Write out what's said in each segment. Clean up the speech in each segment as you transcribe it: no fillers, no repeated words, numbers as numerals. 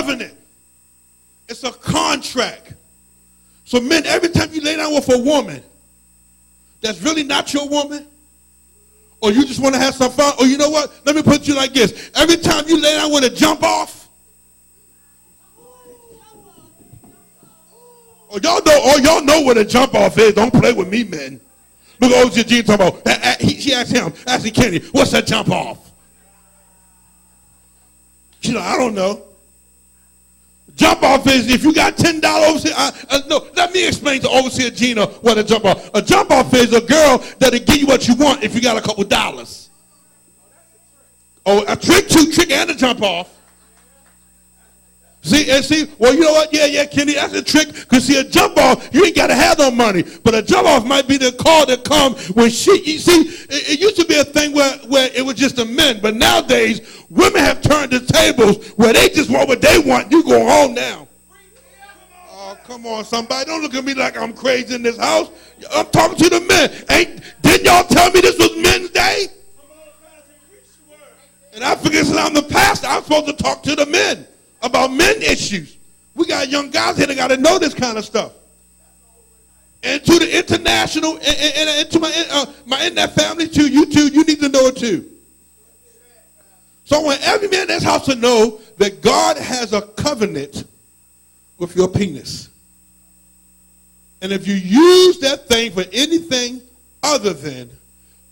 covenant. It's a contract. So men, every time you lay down with a woman that's really not your woman, or you just want to have some fun, or you know what? Let me put it to you like this. Every time you lay down with a jump off, or y'all know what a jump off is. Don't play with me, men. Look at OG talking about. She asked him, actually Kenny, what's that jump off? She's like, I don't know. Jump off is if you got $10 overseer. No, let me explain to Overseer Gina what a jump off. A jump off is a girl that'll give you what you want if you got a couple dollars. Oh, a trick and a jump off. See, well, you know what? Yeah, Kenny, that's a trick. Because see, a jump off, you ain't got to have no money. But a jump off might be the call that comes when you see, it used to be a thing where it was just the men. But nowadays, women have turned the tables where they just want what they want. You go home now. Oh, come on, somebody. Don't look at me like I'm crazy in this house. I'm talking to the men. Didn't y'all tell me this was men's day? And I figured since I'm the pastor, I'm supposed to talk to the men about men issues. We got young guys here that got to know this kind of stuff. And to the international, and to my internet family too, you need to know it too. So I want every man in this house to know that God has a covenant with your penis. And if you use that thing for anything other than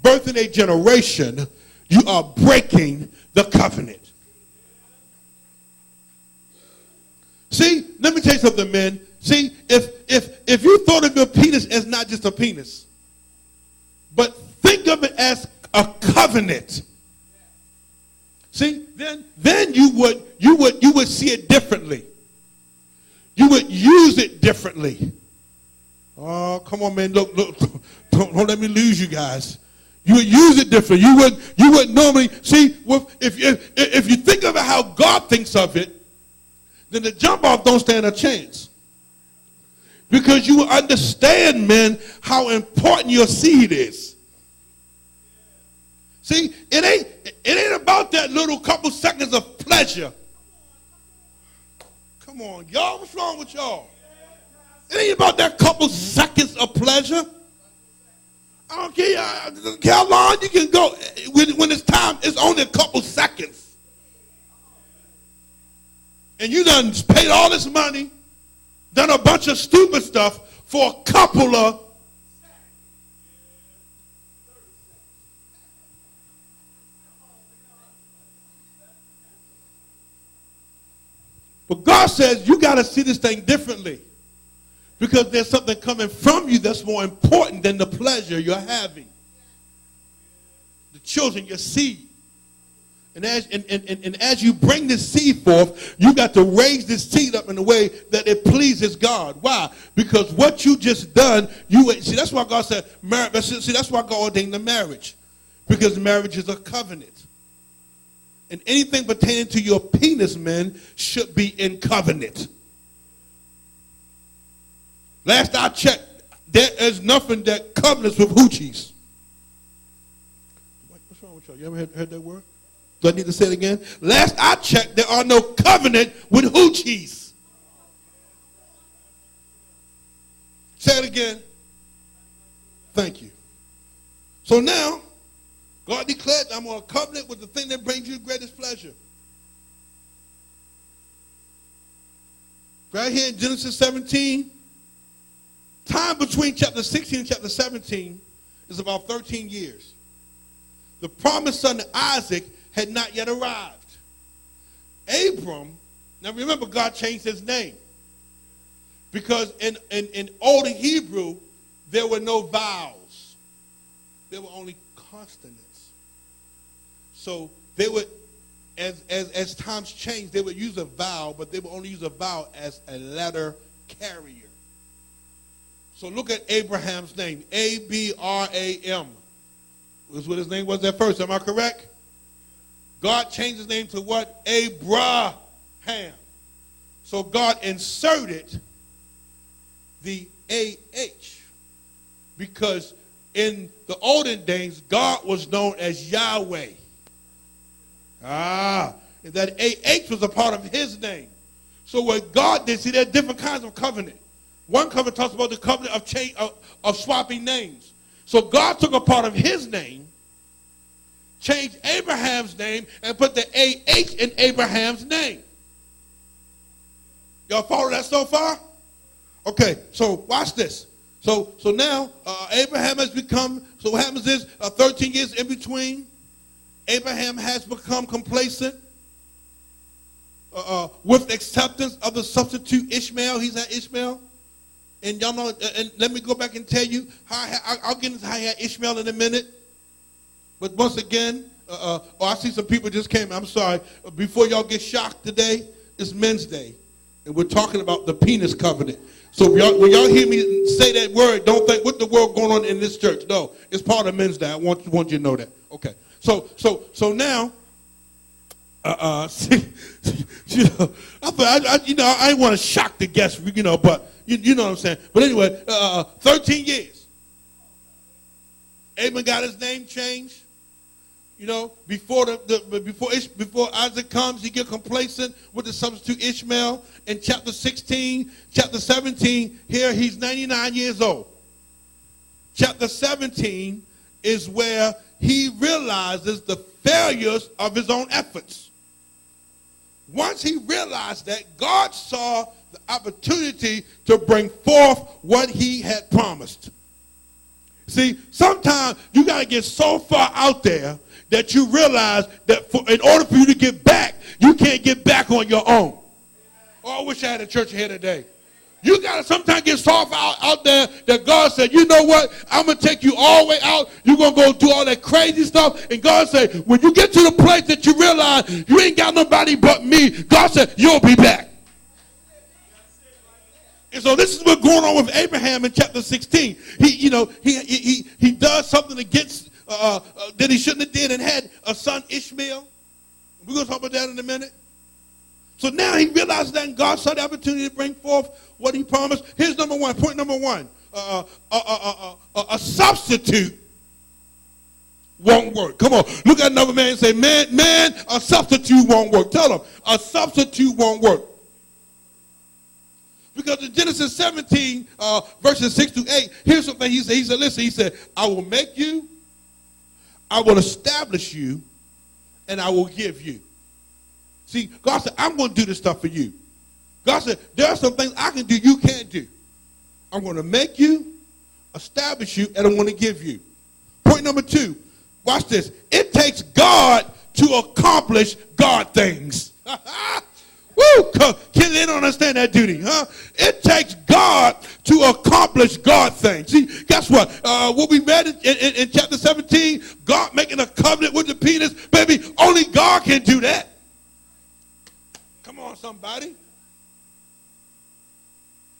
birthing a generation, you are breaking the covenant. See, let me tell you something, men. See, if you thought of your penis as not just a penis, but think of it as a covenant. See, then you would see it differently. You would use it differently. Oh, come on, man. Look, don't let me lose you guys. You would use it differently. You would normally see if you think of it how God thinks of it, then the jump off don't stand a chance. Because you understand, men, how important your seed is. See, it ain't about that little couple seconds of pleasure. Come on, y'all, what's wrong with y'all? It ain't about that couple seconds of pleasure. I don't care how long you can go. When it's time, it's only a couple seconds. And you done paid all this money, done a bunch of stupid stuff for a couple of. But God says you got to see this thing differently. Because there's something coming from you that's more important than the pleasure you're having. The children, your seed. And as you bring this seed forth, you got to raise this seed up in a way that it pleases God. Why? Because what you just done, see, that's why God said marriage. See, that's why God ordained the marriage. Because marriage is a covenant. And anything pertaining to your penis, men, should be in covenant. Last I checked, there is nothing that covenants with hoochies. What's wrong with y'all? You ever heard that word? Do I need to say it again? Last I checked, there are no covenant with hoochies. Say it again. Thank you. So now, God declared, I'm on a covenant with the thing that brings you greatest pleasure. Right here in Genesis 17, time between chapter 16 and chapter 17 is about 13 years. The promised son Isaac had not yet arrived. Abram, now remember God changed his name. Because in older Hebrew, there were no vowels. There were only consonants. So they would, as times changed, they would use a vowel, but they would only use a vowel as a letter carrier. So look at Abraham's name, Abram. Was what his name was at first. Am I correct? God changed his name to what? Abraham. So God inserted the AH because in the olden days, God was known as Yahweh. And that AH was a part of his name. So what God did, see, there are different kinds of covenant. One covenant talks about the covenant of swapping names. So God took a part of his name, changed Abraham's name, and put the A-H in Abraham's name. Y'all follow that so far? Okay, so watch this. So now Abraham has become, so what happens is 13 years in between, Abraham has become complacent with acceptance of the substitute Ishmael. He's had Ishmael. And y'all know, and let me go back and tell you, I'll get into how he had Ishmael in a minute. But once again, I see some people just came. I'm sorry. Before y'all get shocked today, it's Men's Day. And we're talking about the penis covenant. So when y'all hear me say that word, don't think, what the world going on in this church? No, it's part of Men's Day. I want you to know that. Okay. So now, I didn't want to shock the guests, but you know what I'm saying. But anyway, 13 years. Abraham got his name changed. Before Isaac comes, he get complacent with the substitute Ishmael. In chapter 16, chapter 17, here he's 99 years old. Chapter 17 is where he realizes the failures of his own efforts. Once he realized that, God saw the opportunity to bring forth what he had promised. See, sometimes you got to get so far out there that you realize that in order for you to get back, you can't get back on your own. Oh, I wish I had a church here today. You got to sometimes get so far out there that God said, you know what? I'm going to take you all the way out. You're going to go do all that crazy stuff. And God said, when you get to the place that you realize you ain't got nobody but me, God said, you'll be back. And so this is what's going on with Abraham in chapter 16. He does something against that he shouldn't have did and had a son Ishmael. We're going to talk about that in a minute. So now he realizes that, and God saw the opportunity to bring forth what he promised. Here's number one. Point number one. A substitute won't work. Come on. Look at another man and say, man, a substitute won't work. Tell him, a substitute won't work. Because in Genesis 17, verses 6 to 8, here's something he said. He said, listen, he said, I will make you, I will establish you, and I will give you. See, God said, I'm going to do this stuff for you. God said, there are some things I can do you can't do. I'm going to make you, establish you, and I'm going to give you. Point number two, watch this. It takes God to accomplish God things. Woo! Can they don't understand that duty, huh? It takes God to accomplish God things. See, guess what? What we read in chapter 17, God making a covenant with the penis, baby, only God can do that. Come on, somebody.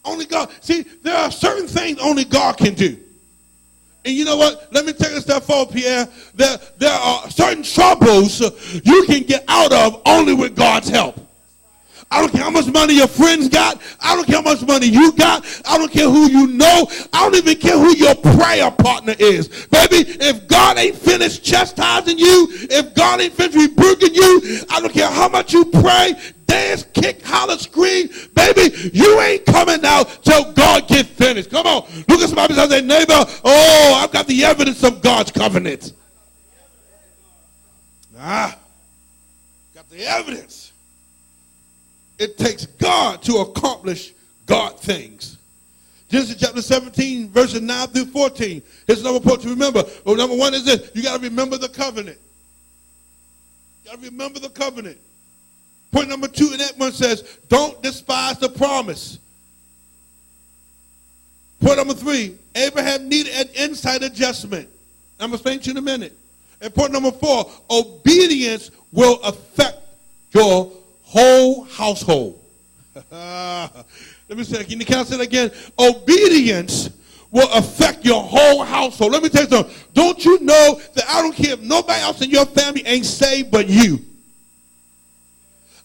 Only God. See, there are certain things only God can do. And you know what? Let me take a step forward, Pierre. There are certain troubles you can get out of only with God's help. I don't care how much money your friends got. I don't care how much money you got. I don't care who you know. I don't even care who your prayer partner is. Baby, if God ain't finished chastising you, if God ain't finished rebuking you, I don't care how much you pray, dance, kick, holler, scream. Baby, you ain't coming out till God get finished. Come on. Look at somebody and say, neighbor, oh, I've got the evidence of God's covenant. Got the evidence. It takes God to accomplish God things. Genesis chapter 17, verses 9 through 14. Here's another point to remember. Well, number one is this. You got to remember the covenant. You got to remember the covenant. Point number two in that one says, don't despise the promise. Point number three, Abraham needed an insight adjustment. I'm going to explain to you in a minute. And point number four, obedience will affect your whole household. Let me say, can I say that again? Obedience will affect your whole household. Let me tell you something. Don't you know that I don't care if nobody else in your family ain't saved but you?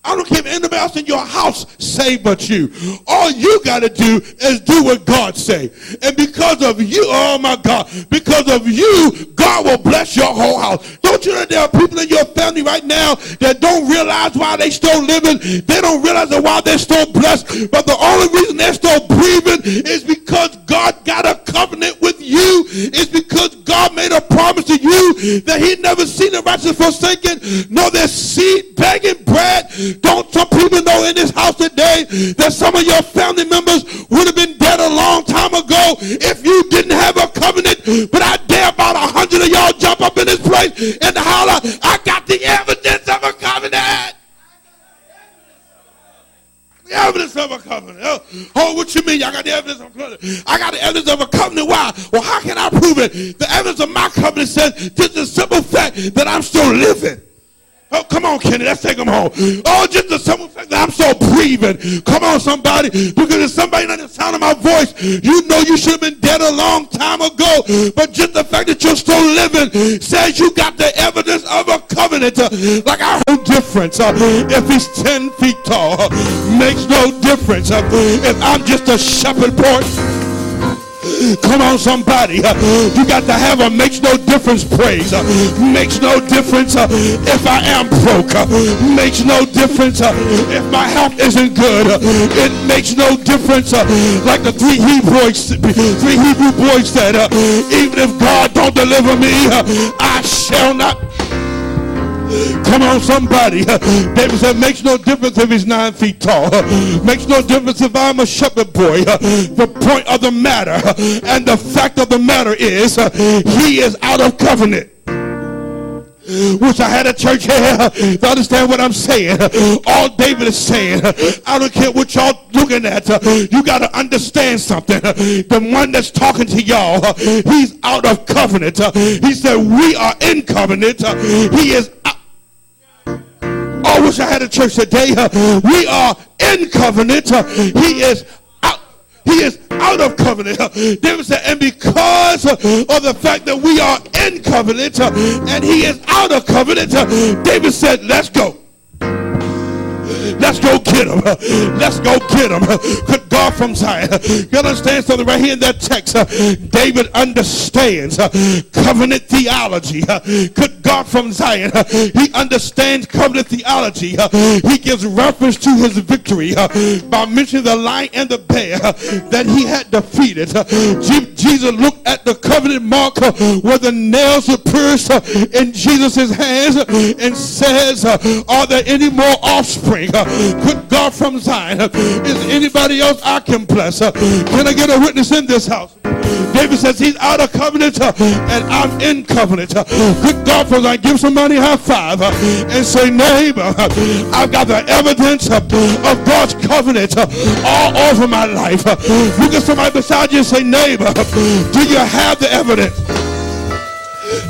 I don't care if anybody else in your house say but you. All you got to do is do what God say. And because of you, oh my God, because of you, God will bless your whole house. Don't you know there are people in your family right now that don't realize why they still living? They don't realize that why they're still blessed. But the only reason they're still breathing is because God got a covenant with you. It's because God made a promise to you that he never seen the righteous forsaken, nor their seed begging bread. Don't some people know in this house today that some of your family members would have been dead a long time ago if you didn't have a covenant? But I dare about 100 of y'all jump up in this place and holler, I got the evidence of a covenant. The evidence of a covenant. Oh, what you mean? I got the evidence of a covenant. I got the evidence of a covenant. Why? Well, how can I prove it? The evidence of my covenant says just the simple fact that I'm still living. Oh, come on, Kenny, let's take them home. Oh, just the simple fact that I'm still breathing. Come on, somebody, because if somebody not the sound of my voice, you know you should have been dead a long time ago. But just the fact that you're still living says you got the evidence of a covenant. Like I heard difference. If he's 10 feet tall, makes no difference. If I'm just a shepherd boy. Come on, somebody. You got to have a makes no difference praise. Makes no difference if I am broke. Makes no difference if my health isn't good. It makes no difference like the three Hebrew boys said, even if God don't deliver me, I shall not. Come on, somebody. David said, makes no difference if he's 9 feet tall. Makes no difference if I'm a shepherd boy. The point of the matter and the fact of the matter is he is out of covenant. Wish I had a church here to understand what I'm saying. All David is saying, I don't care what y'all looking at, you got to understand something. The one that's talking to y'all, he's out of covenant. He said, we are in covenant. He is out. I wish I had a church today. We are in covenant. He is out. He is out of covenant. David said, and because of the fact that we are in covenant and he is out of covenant, David said, let's go. Let's go get him. Let's go get him. Good God from Zion. You understand something right here in that text? David understands covenant theology. Good God from Zion. He understands covenant theology. He gives reference to his victory by mentioning the lion and the bear that he had defeated. Jesus looked at the covenant mark where the nails were pierced in Jesus' hands and says, are there any more offspring? Good God from Zion. Is anybody else I can bless? Can I get a witness in this house? David says he's out of covenant and I'm in covenant. Good God from Zion. Give somebody a high five and say, neighbor, I've got the evidence of God's covenant all over my life. Look at somebody beside you and say, neighbor, do you have the evidence?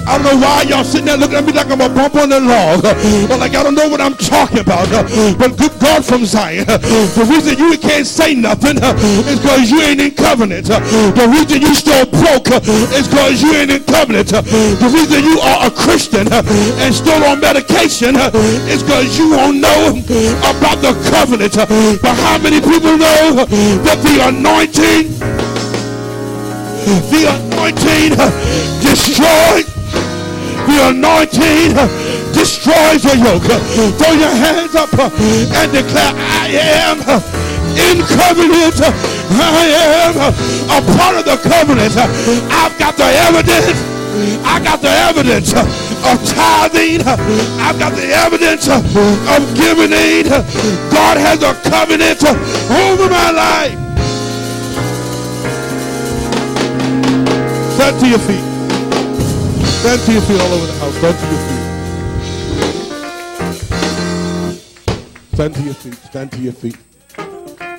I don't know why y'all sitting there looking at me like I'm a bump on the log, or like I don't know what I'm talking about. But good God from Zion, the reason you can't say nothing is because you ain't in covenant. The reason you still broke is because you ain't in covenant. The reason you are a Christian and still on medication is because you won't know about the covenant. But how many people know that the anointing destroys? The anointing destroys the yoke. Throw your hands up and declare, I am in covenant. I am a part of the covenant. I've got the evidence. I got the evidence of tithing. I've got the evidence of giving. God has a covenant over my life. Stand to your feet. Stand to your feet all over the house. Stand to your feet. Stand to your feet. Stand to your feet.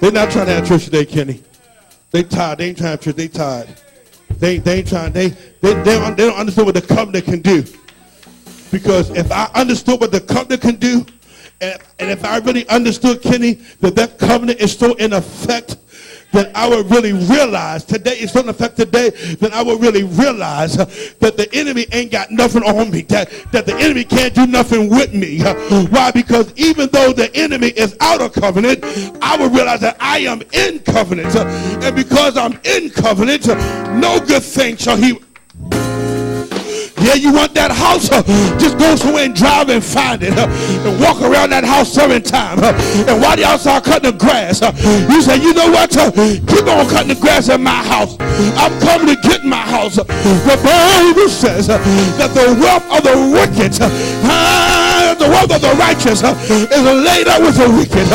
They're not trying to have church today, Kenny. They tired. They ain't trying to have church. They tired. They ain't trying. They don't understand what the covenant can do. Because if I understood what the covenant can do, and if I really understood, Kenny, that covenant is still in effect, that I would really realize today, it's going to affect today, that I would really realize that the enemy ain't got nothing on me, that the enemy can't do nothing with me. Why? Because even though the enemy is out of covenant, I would realize that I am in covenant. And because I'm in covenant, no good thing shall he... Yeah, you want that house? Just go somewhere and drive and find it. And walk around that house 7 times. And while y'all start cutting the grass, you say, you know what? Keep on cutting the grass at my house. I'm coming to get my house. The Bible says that the wealth of the wicked, the wealth of the righteous is laid up with the wicked.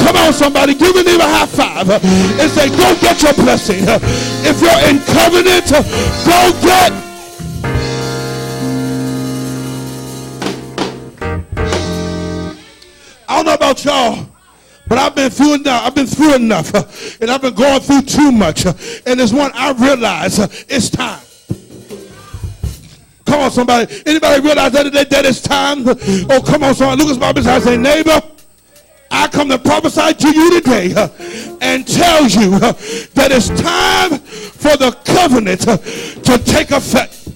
Come on, somebody, give me a high five and say, go get your blessing. If you're in covenant, go get. I don't know about y'all, but I've been through enough, and I've been going through too much. And there's one I realize it's time. Come on, somebody. Anybody realize that it's time? Oh, come on, somebody. Look at somebody beside and say, neighbor, I come to prophesy to you today and tell you that it's time for the covenant to take effect.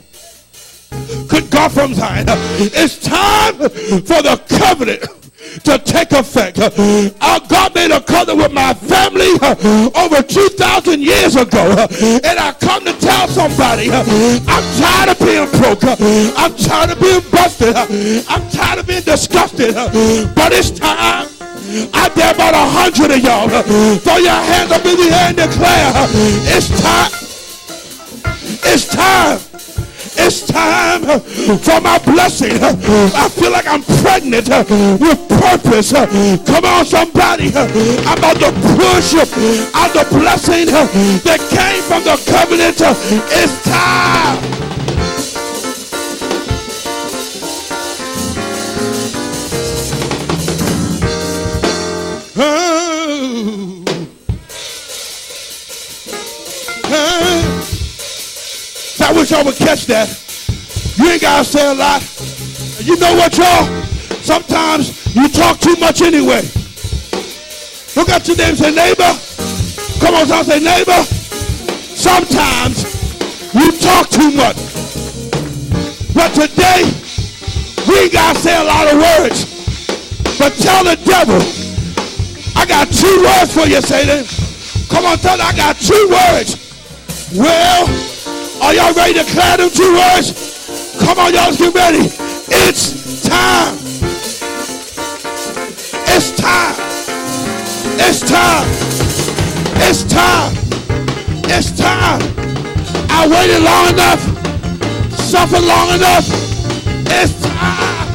Good God from Zion. It's time for the covenant to take effect. God made a covenant with my family over 2,000 years ago, and I come to tell somebody I'm tired of being broke. I'm tired of being busted. I'm tired of being disgusted. But it's time. I dare about 100 of y'all throw your hands up in the air and declare it's time. It's time. It's time for my blessing. I feel like I'm pregnant with purpose. Come on, somebody. I'm about to push out the blessing that came from the covenant. It's time. I wish I would catch that. You ain't got to say a lot. You know what, y'all? Sometimes you talk too much anyway. Look at your neighbor and say, neighbor. Come on, son, say, neighbor. Sometimes you talk too much. But today, we ain't got to say a lot of words. But tell the devil, I got 2 words for you, Satan. Come on, tell him, I got 2 words. Well, are y'all ready to declare them 2 words? Come on, y'all, let's get ready. It's time. It's time. It's time. It's time. It's time. I waited long enough. Suffered long enough. It's time.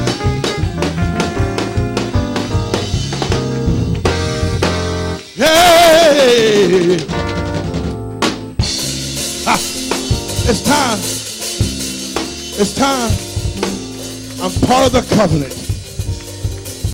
Hey. It's time. It's time. I'm part of the covenant.